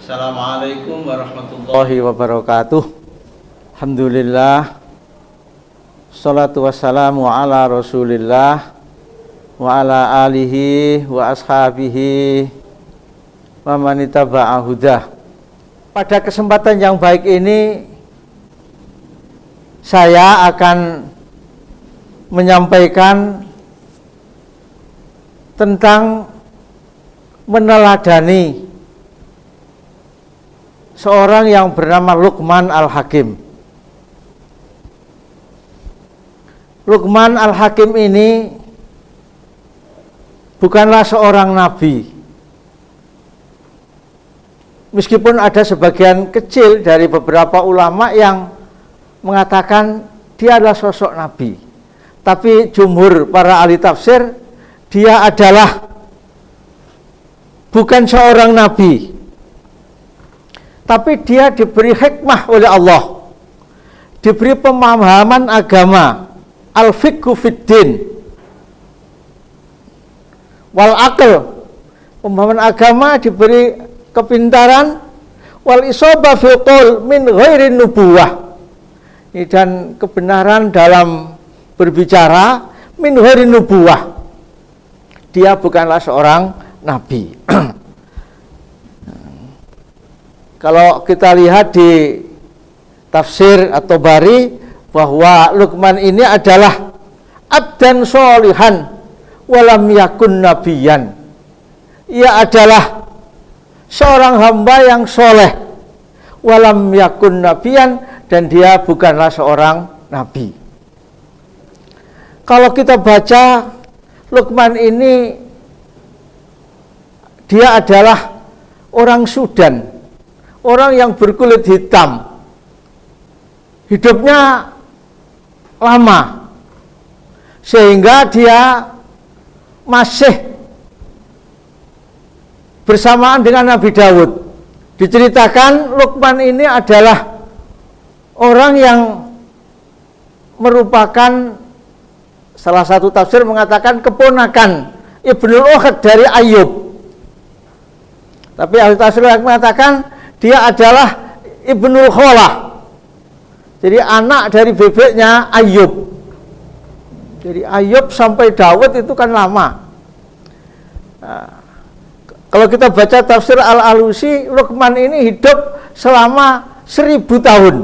Assalamualaikum warahmatullahi wabarakatuh. Alhamdulillah, salatu wassalamu ala rasulillah wa ala alihi wa ashabihi wa manitaba'a hudah. Pada kesempatan yang baik ini saya akan menyampaikan tentang meneladani seorang yang bernama Luqman Al-Hakim. Luqman Al-Hakim ini bukanlah seorang nabi. Meskipun ada sebagian kecil dari beberapa ulama yang mengatakan dia adalah sosok nabi, tapi jumhur para ahli tafsir dia adalah bukan seorang nabi, tapi dia diberi hikmah oleh Allah, diberi pemahaman agama, al-fiqhu fiddin wal aql, pemahaman agama, diberi kepintaran, wal isobah fil qaul min ghairi nubuwah, dan kebenaran dalam berbicara min ghairi nubuwah. Dia bukanlah seorang nabi. Kalau kita lihat di tafsir atau bari bahwa Luqman ini adalah abdan sholihan walam yakun nabiyan. Ia adalah seorang hamba yang soleh walam yakun nabiyan, dan dia bukanlah seorang nabi. Kalau kita baca Luqman ini, dia adalah orang Sudan, orang yang berkulit hitam, hidupnya lama, sehingga dia masih bersamaan dengan Nabi Daud. Diceritakan Luqman ini adalah orang yang merupakan, salah satu tafsir mengatakan, keponakan Ibnul Ukhad dari Ayub. Tapi ahli tafsir mengatakan dia adalah Ibnul Kholah, jadi anak dari bebeknya Ayub. Jadi Ayub sampai Daud itu kan lama. Nah, kalau kita baca tafsir Al-Alusi, Luqman ini hidup selama 1000 tahun.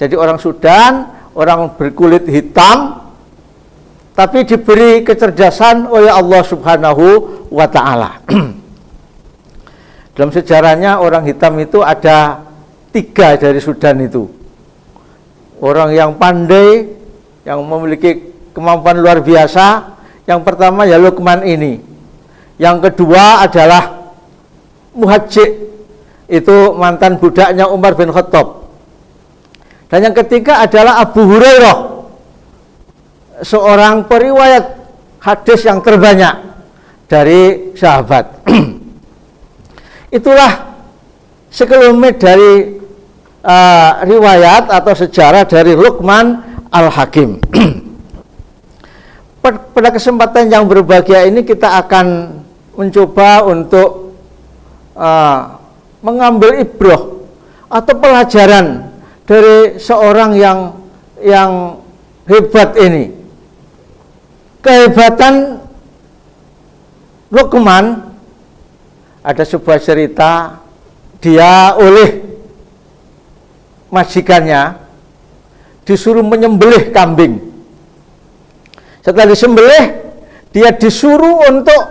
Jadi orang Sudan, orang berkulit hitam, tapi diberi kecerdasan oleh Allah Subhanahu wa ta'ala. Dalam sejarahnya orang hitam itu ada 3 dari Sudan itu. Orang yang pandai, yang memiliki kemampuan luar biasa. Yang pertama ya Luqman ini. Yang kedua adalah Muhajjik, itu mantan budaknya Umar bin Khattab. Dan yang ketiga adalah Abu Hurairah, seorang periwayat hadis yang terbanyak dari sahabat. Itulah sekelumit dari riwayat atau sejarah dari Luqman Al-Hakim. Pada kesempatan yang berbahagia ini kita akan mencoba untuk mengambil ibrah atau pelajaran dari seorang yang hebat ini. Kehebatan Luqman, ada sebuah cerita, dia oleh majikannya disuruh menyembelih kambing. Setelah disembelih, dia disuruh untuk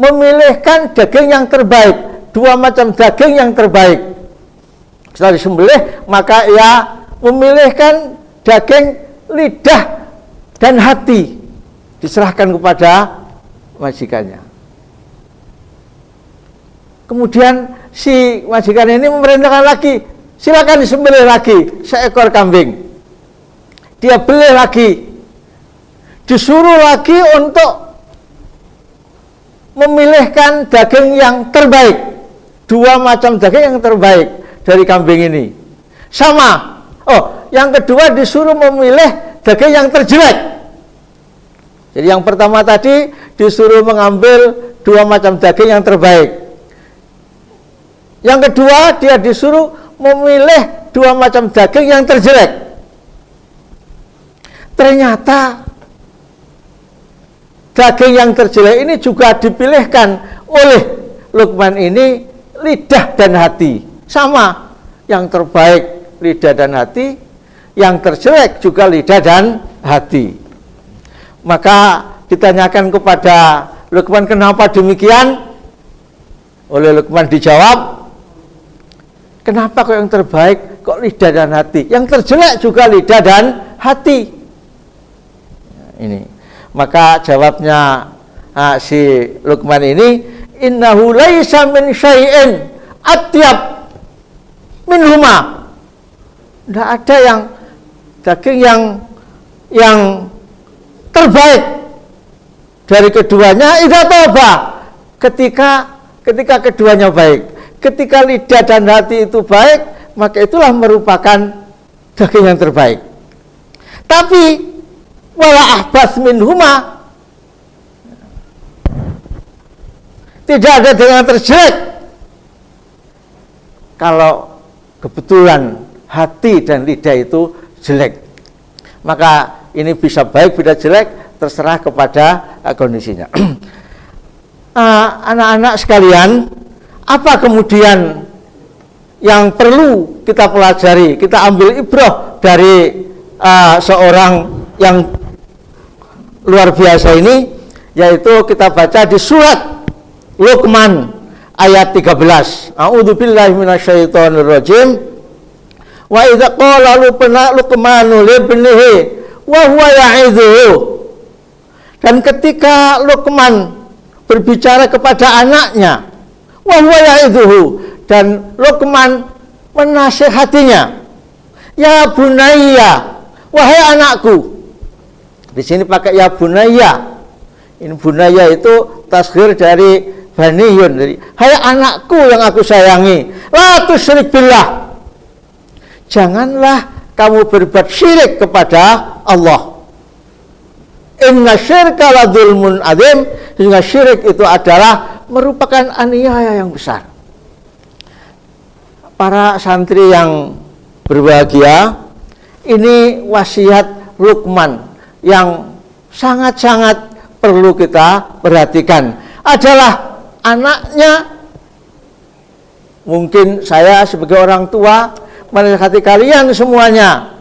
memilihkan daging yang terbaik, 2 macam daging yang terbaik. Setelah disembelih, maka ia memilihkan daging lidah dan hati, diserahkan kepada majikannya. Kemudian si majikan ini memerintahkan lagi, silakan disembelih lagi seekor kambing. Dia beli lagi, disuruh lagi untuk memilihkan daging yang terbaik, 2 macam daging yang terbaik dari kambing ini. Sama, yang kedua disuruh memilih daging yang terjelek. Jadi yang pertama tadi disuruh mengambil 2 macam daging yang terbaik. Yang kedua, dia disuruh memilih 2 macam daging yang terjelek. Ternyata daging yang terjelek ini juga dipilihkan oleh Luqman ini lidah dan hati. Sama, yang terbaik lidah dan hati, yang terjelek juga lidah dan hati. Maka ditanyakan kepada Luqman, kenapa demikian? Oleh Luqman dijawab, kenapa kok yang terbaik kok lidah dan hati, yang terjelek juga lidah dan hati? Ini, maka jawabnya si Luqman ini, innahu laisa min syai'in atyab minhuma. Tidak ada yang daging yang terbaik dari keduanya, idza taba, ketika keduanya baik. Ketika lidah dan hati itu baik, maka itulah merupakan daging yang terbaik. Tapi wala ahbas minhuma, tidak ada daging yang terjelek kalau kebetulan hati dan lidah itu jelek. Maka ini bisa baik, bisa jelek, terserah kepada kondisinya. Anak-anak sekalian, apa kemudian yang perlu kita pelajari, kita ambil ibrah dari seorang yang luar biasa ini, yaitu kita baca di surat Luqman ayat 13. A'udzubillahi minasyaitonirrajim. Wa idza qala Luqmanu libnihi wa huwa ya'idhuhu. Dan ketika Luqman berbicara kepada anaknya, wa huwa ya'idhuhu, dan Luqman menasihatinya, ya bunayya, wahai anakku. Di sini pakai ya bunayya. Ini bunayya itu tasghir dari baniyun, dari hai anakku yang aku sayangi, la tusyrik billah, janganlah kamu berbuat syirik kepada Allah. Inna syirka la dzulmun adzim, sehingga syirik itu adalah merupakan aniaya yang besar. Para santri yang berbahagia, ini wasiat Luqman yang sangat-sangat perlu kita perhatikan. Adalah anaknya, mungkin saya sebagai orang tua menasihati kalian semuanya.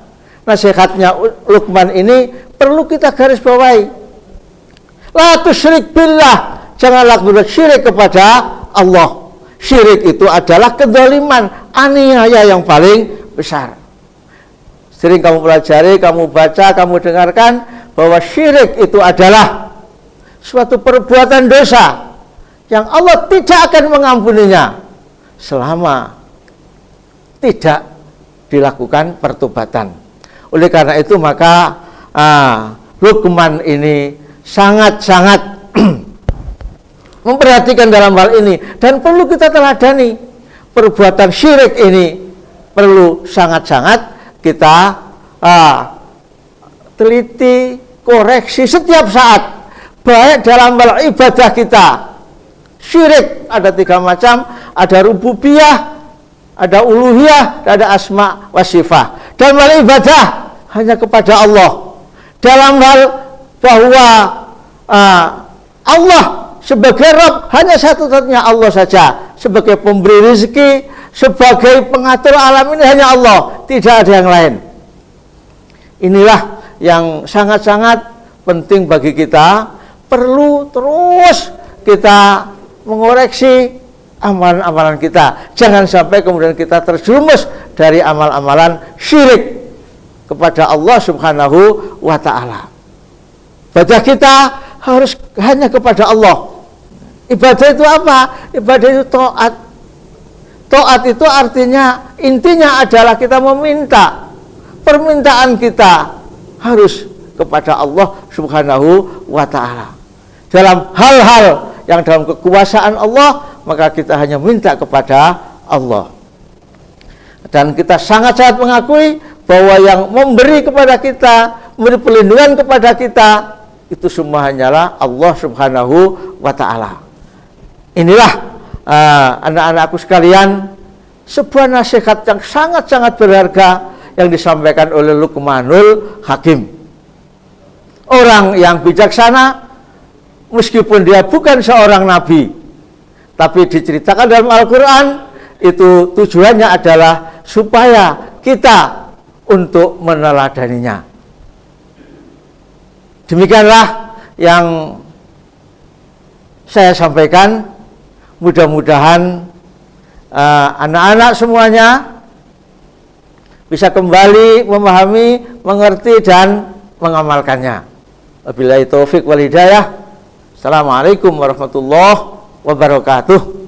Nasihatnya Luqman ini perlu kita garis bawahi. La tusyrik billah, janganlah berbuat syirik kepada Allah. Syirik itu adalah kezaliman, aniaya yang paling besar. Sering kamu pelajari, kamu baca, kamu dengarkan bahwa syirik itu adalah suatu perbuatan dosa yang Allah tidak akan mengampuninya selama tidak dilakukan pertobatan. Oleh karena itu maka Luqman ini sangat-sangat memperhatikan dalam hal ini, dan perlu kita teladani. Perbuatan syirik ini perlu sangat-sangat kita teliti, koreksi setiap saat, baik dalam hal ibadah kita. Syirik ada 3 macam, ada rububiyah, ada uluhiyah, dan ada asma wa sifat. Dalam hal ibadah hanya kepada Allah, dalam hal bahwa Allah sebagai Rabb hanya satu-satunya Allah saja, sebagai pemberi rezeki, sebagai pengatur alam ini hanya Allah, tidak ada yang lain. Inilah yang sangat-sangat penting bagi kita, perlu terus kita mengoreksi amalan-amalan kita. Jangan sampai kemudian kita terjerumus dari amal-amalan syirik kepada Allah Subhanahu wa ta'ala. Ibadah kita harus hanya kepada Allah. Ibadah itu apa? Ibadah itu taat. Taat itu artinya, intinya adalah kita meminta. Permintaan kita harus kepada Allah Subhanahu wa ta'ala. Dalam hal-hal yang dalam kekuasaan Allah, maka kita hanya minta kepada Allah. Dan kita sangat-sangat mengakui bahwa yang memberi kepada kita, memberi perlindungan kepada kita, itu semua hanyalah Allah Subhanahu wa ta'ala. Inilah anak-anakku sekalian, sebuah nasihat yang sangat-sangat berharga yang disampaikan oleh Luqmanul Hakim. Orang yang bijaksana, meskipun dia bukan seorang nabi, tapi diceritakan dalam Al-Quran, itu tujuannya adalah supaya kita untuk meneladaninya. Demikianlah yang saya sampaikan. Mudah-mudahan anak-anak semuanya bisa kembali memahami, mengerti, dan mengamalkannya. Wabillahi taufik wal hidayah. Assalamualaikum warahmatullahi wabarakatuh.